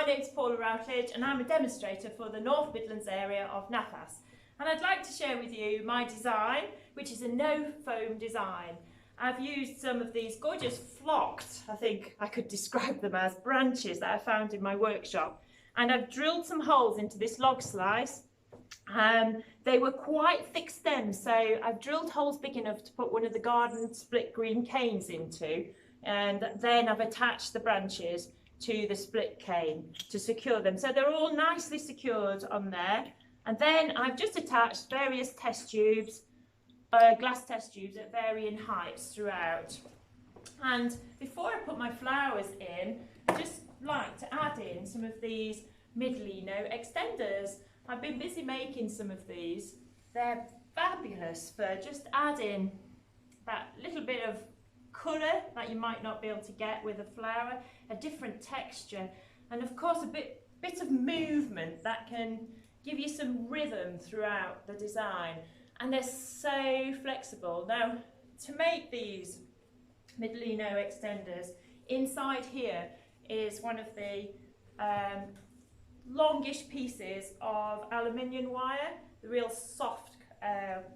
my name's Paula Routledge and I'm a demonstrator for the North Midlands area of NAFAS. And I'd like to share with you my design, which is a no foam design. I've used some of these gorgeous flocked, I think I could describe them as, branches that I found in my workshop. And I've drilled some holes into this log slice. They were quite thick stems, so I've drilled holes big enough to put one of the garden split green canes into, and then I've attached the branches to the split cane to secure them. So they're all nicely secured on there. And then I've just attached various test tubes, glass test tubes at varying heights throughout. And before I put my flowers in, I just like to add in some of these Midlino extenders. I've been busy making some of these. They're fabulous for just adding that little bit of colour that you might not be able to get with a flower, a different texture, and of course a bit of movement that can give you some rhythm throughout the design. And they're so flexible. Now, to make these Midlino extenders, inside here is one of the longish pieces of aluminium wire, the real soft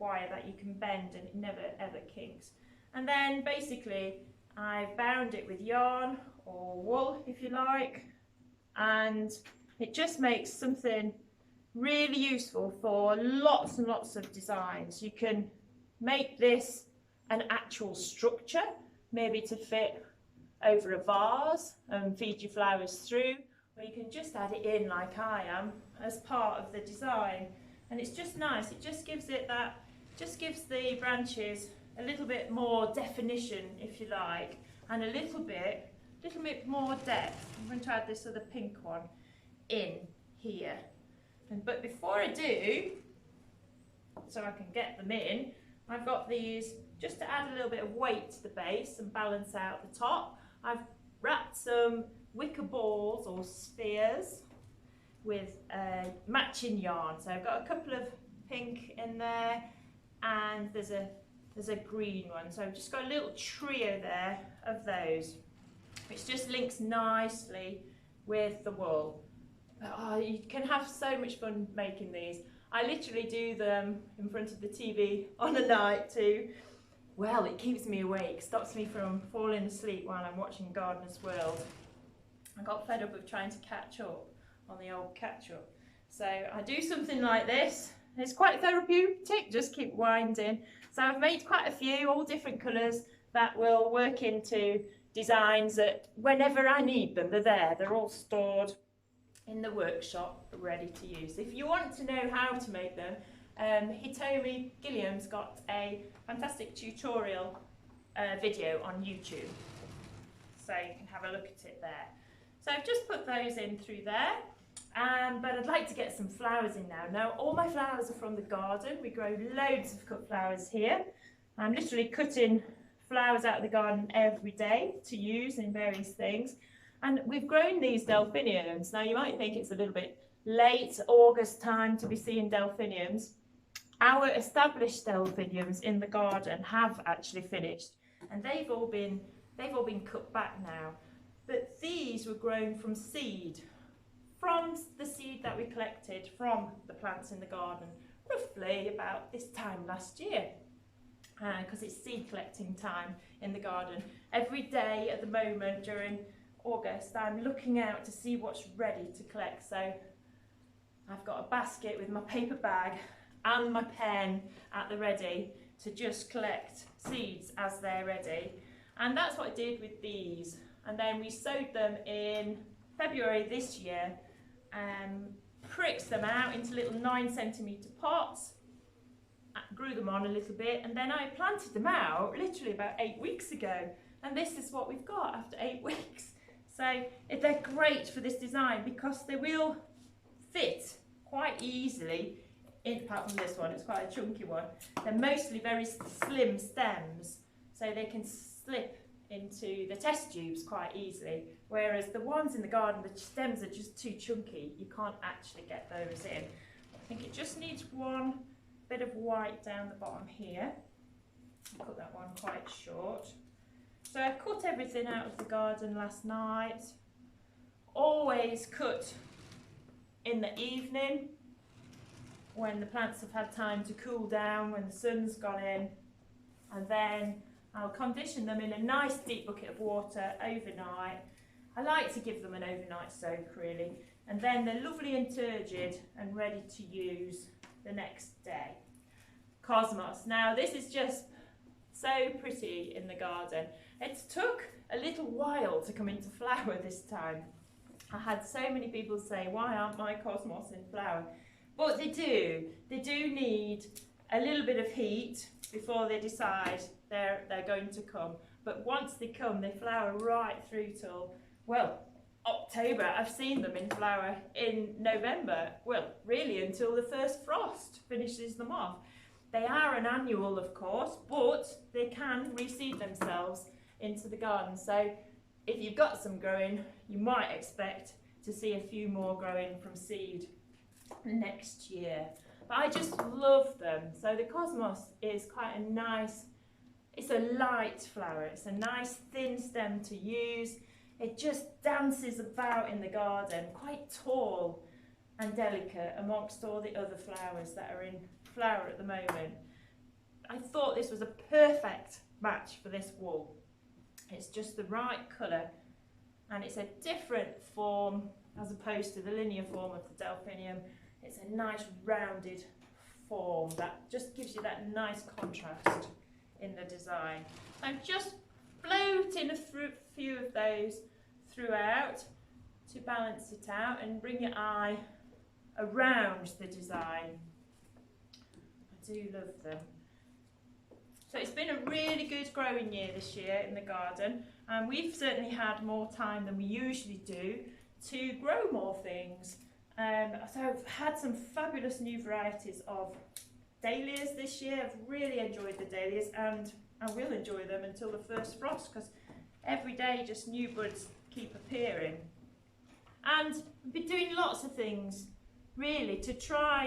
wire that you can bend and it never ever kinks. And then basically I've bound it with yarn or wool if you like, and it just makes something really useful for lots and lots of designs. You can make this an actual structure, maybe to fit over a vase and feed your flowers through, or you can just add it in like I am as part of the design. And it's just nice, it just gives it that, just gives the branches a little bit more definition if you like, and a little bit more depth. I'm going to add this other pink one in here. But before I do, so I can get them in, I've got these just to add a little bit of weight to the base and balance out the top. I've wrapped some wicker balls or spheres with matching yarn. So I've got a couple of pink in there, and there's a green one. So I've just got a little trio there of those, which just links nicely with the wool. Oh, you can have so much fun making these. I literally do them in front of the TV on a night too. Well, it keeps me awake, stops me from falling asleep while I'm watching Gardener's World. I got fed up of trying to catch up on the old catch up. So I do something like this. It's quite therapeutic, just keep winding. So I've made quite a few, all different colours that will work into designs that whenever I need them, they're there. They're all stored in the workshop ready to use. If you want to know how to make them, Hitomi Gilliam's got a fantastic tutorial video on YouTube, so you can have a look at it there. So I've just put those in through there, but I'd like to get some flowers in now. Now all my flowers are from the garden. We grow loads of cut flowers here. I'm literally cutting flowers out of the garden every day to use in various things. And we've grown these delphiniums. Now you might think it's a little bit late August time to be seeing delphiniums. Our established delphiniums in the garden have actually finished, and they've all been cut back now. But these were grown from seed, from the seed that we collected from the plants in the garden, roughly about this time last year, because it's seed collecting time in the garden. Every day at the moment during August, I'm looking out to see what's ready to collect. So I've got a basket with my paper bag and my pen at the ready to just collect seeds as they're ready. And that's what I did with these. And then we sowed them in February this year, pricked them out into little 9cm pots, grew them on a little bit, and then I planted them out literally about 8 weeks ago. And this is what we've got after 8 weeks. So they're great for this design because they will fit quite easily, apart from this one, it's quite a chunky one. They're mostly very slim stems, so they can slip into the test tubes quite easily, whereas the ones in the garden, the stems are just too chunky. You can't actually get those in. I think it just needs one bit of white down the bottom here. I'll cut that one quite short. So I cut everything out of the garden last night, always cut in the evening when the plants have had time to cool down, when the sun's gone in, and then I'll condition them in a nice deep bucket of water overnight. I like to give them an overnight soak really, and then they're lovely and turgid and ready to use the next day. Cosmos. Now this is just so pretty in the garden. It took a little while to come into flower this time. I had so many people say, why aren't my cosmos in flower? But they do need a little bit of heat before they decide they're going to come. But once they come, they flower right through till, well, October. I've seen them in flower in November, well, really until the first frost finishes them off. They are an annual, of course, but they can reseed themselves into the garden. So if you've got some growing, you might expect to see a few more growing from seed next year. But I just love them. So the cosmos is quite a nice, it's a light flower. It's a nice thin stem to use. It just dances about in the garden, quite tall and delicate amongst all the other flowers that are in flower at the moment. I thought this was a perfect match for this wall. It's just the right colour, and it's a different form as opposed to the linear form of the delphinium. It's a nice rounded form that just gives you that nice contrast in the design. I'm just floating a few of those throughout to balance it out and bring your eye around the design. I do love them. So it's been a really good growing year this year in the garden, and we've certainly had more time than we usually do to grow more things. So I've had some fabulous new varieties of dahlias this year. I've really enjoyed the dahlias, and I will enjoy them until the first frost, because every day just new buds keep appearing. And I've been doing lots of things really to try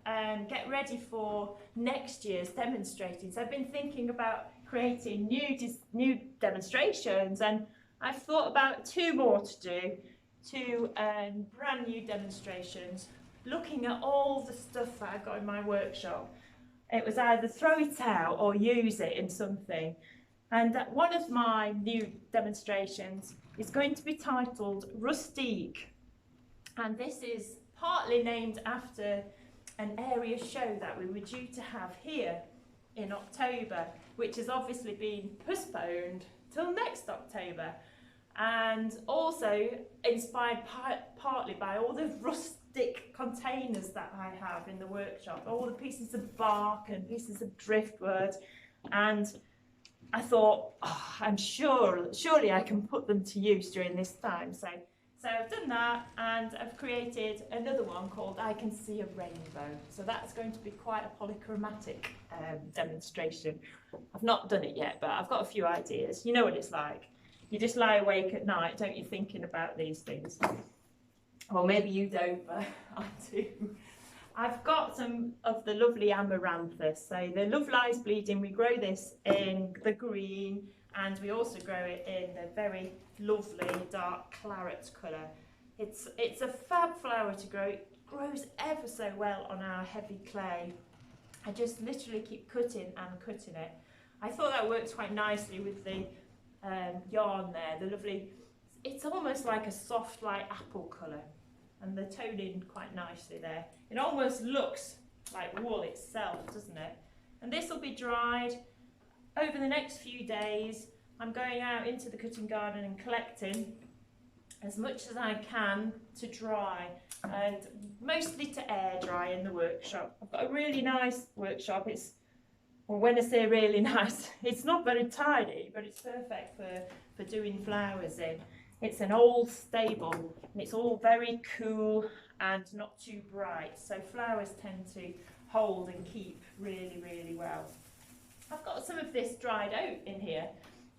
and get ready for next year's demonstrating. So I've been thinking about creating new demonstrations, and I've thought about 2 more to do, 2 brand new demonstrations, looking at all the stuff that I've got in my workshop. It was either throw it out or use it in something. And one of my new demonstrations is going to be titled Rustique, and this is partly named after an area show that we were due to have here in October, which has obviously been postponed till next October, and also inspired partly by all the rustic containers that I have in the workshop, all the pieces of bark and pieces of driftwood, and I thought, oh, I'm surely I can put them to use during this time. So I've done that, and I've created another one called I Can See a Rainbow. So that's going to be quite a polychromatic demonstration. I've not done it yet, but I've got a few ideas. You know what it's like. You just lie awake at night, don't you, thinking about these things? Well, maybe you don't, but I do. I've got some of the lovely amaranthus. So the Love Lies Bleeding, we grow this in the green, and we also grow it in the very lovely dark claret colour. It's a fab flower to grow. It grows ever so well on our heavy clay. I just literally keep cutting and cutting it. I thought that worked quite nicely with the yarn there, the lovely, it's almost like a soft light apple colour, and they're toned in quite nicely there. It almost looks like wool itself, doesn't it? And this will be dried over the next few days. I'm going out into the cutting garden and collecting as much as I can to dry, and mostly to air dry in the workshop. I've got a really nice workshop. It's, well, when I say really nice, it's not very tidy, but it's perfect for doing flowers in. It's an old stable, and it's all very cool and not too bright, so flowers tend to hold and keep really, really well. I've got some of this dried out in here.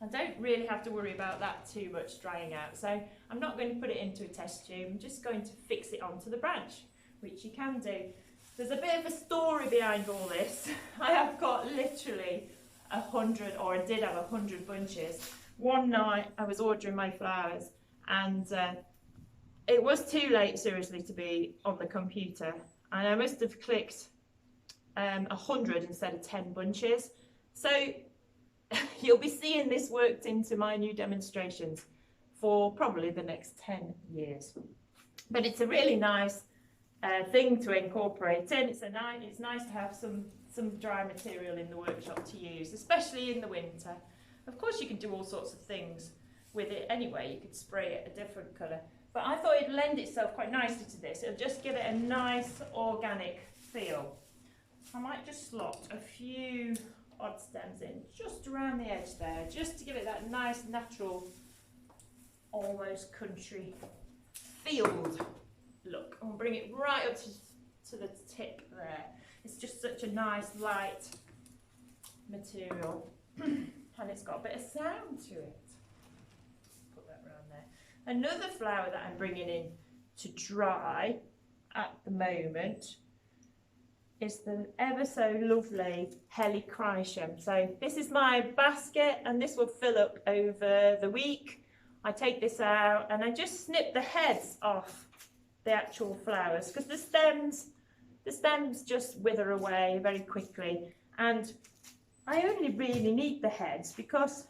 I don't really have to worry about that too much drying out, so I'm not going to put it into a test tube. I'm just going to fix it onto the branch, which you can do. There's a bit of a story behind all this. I have got literally 100, or I did have 100 bunches. One night I was ordering my flowers, and it was too late, seriously, to be on the computer, and I must have clicked 100 instead of 10 bunches. So you'll be seeing this worked into my new demonstrations for probably the next 10 years. But it's a really nice thing to incorporate in. It's nice to have some dry material in the workshop to use, especially in the winter. Of course, you can do all sorts of things with it anyway. You could spray it a different colour. But I thought it'd lend itself quite nicely to this. It'll just give it a nice organic feel. I might just slot a few odd stems in just around the edge there, just to give it that nice natural, almost country field look. And we'll bring it right up to the tip there. It's just such a nice light material and it's got a bit of sound to it. Put that around there. Another flower that I'm bringing in to dry at the moment is the ever so lovely Helichrysum. So this is my basket and this will fill up over the week. I take this out and I just snip the heads off the actual flowers because the stems just wither away very quickly, and I only really need the heads because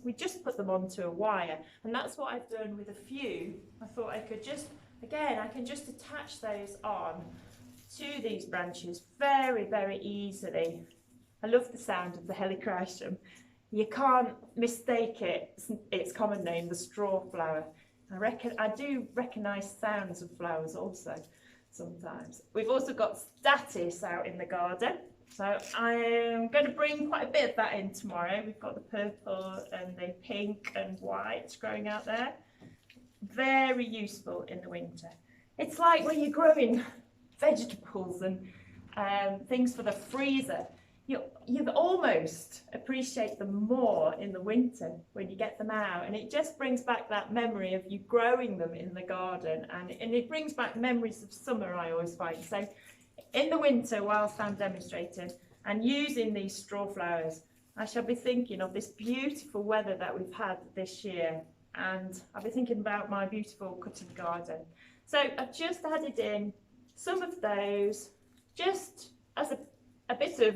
we just put them onto a wire, and that's what I've done with a few. I thought I could just, again, I can just attach those on to these branches very, very easily. I love the sound of the Helichrysum. You can't mistake it, its common name, the straw flower. I do recognise sounds of flowers also sometimes. We've also got statice out in the garden, so I'm going to bring quite a bit of that in tomorrow. We've got the purple and the pink and white growing out there. Very useful in the winter. It's like when you're growing vegetables and things for the freezer. You almost appreciate them more in the winter when you get them out, and it just brings back that memory of you growing them in the garden, and it brings back memories of summer, I always find. So in the winter, whilst I'm demonstrating and using these straw flowers, I shall be thinking of this beautiful weather that we've had this year, and I'll be thinking about my beautiful cutting garden. So I've just added in some of those just as a bit of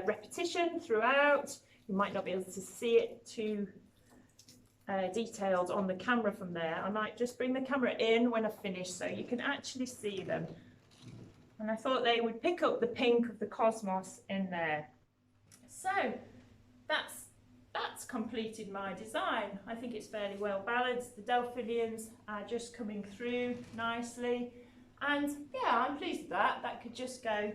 repetition throughout. You might not be able to see it too detailed on the camera from there. I might just bring the camera in when I finish so you can actually see them. And I thought they would pick up the pink of the cosmos in there. So that's completed my design. I think it's fairly well balanced. The delphiniums are just coming through nicely. And yeah, I'm pleased with that. That could just go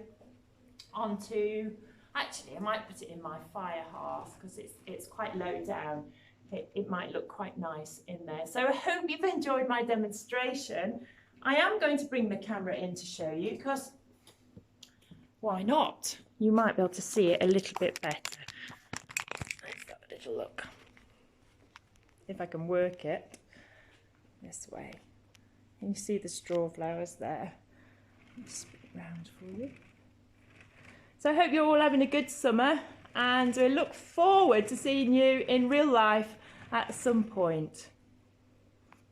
onto, actually I might put it in my fire hearth because it's quite low down. It might look quite nice in there. So I hope you've enjoyed my demonstration. I am going to bring the camera in to show you because why not? You might be able to see it a little bit better. Let's have a little look. If I can work it this way. Can you see the straw flowers there? I'll spin it round for you. So I hope you're all having a good summer, and we look forward to seeing you in real life at some point.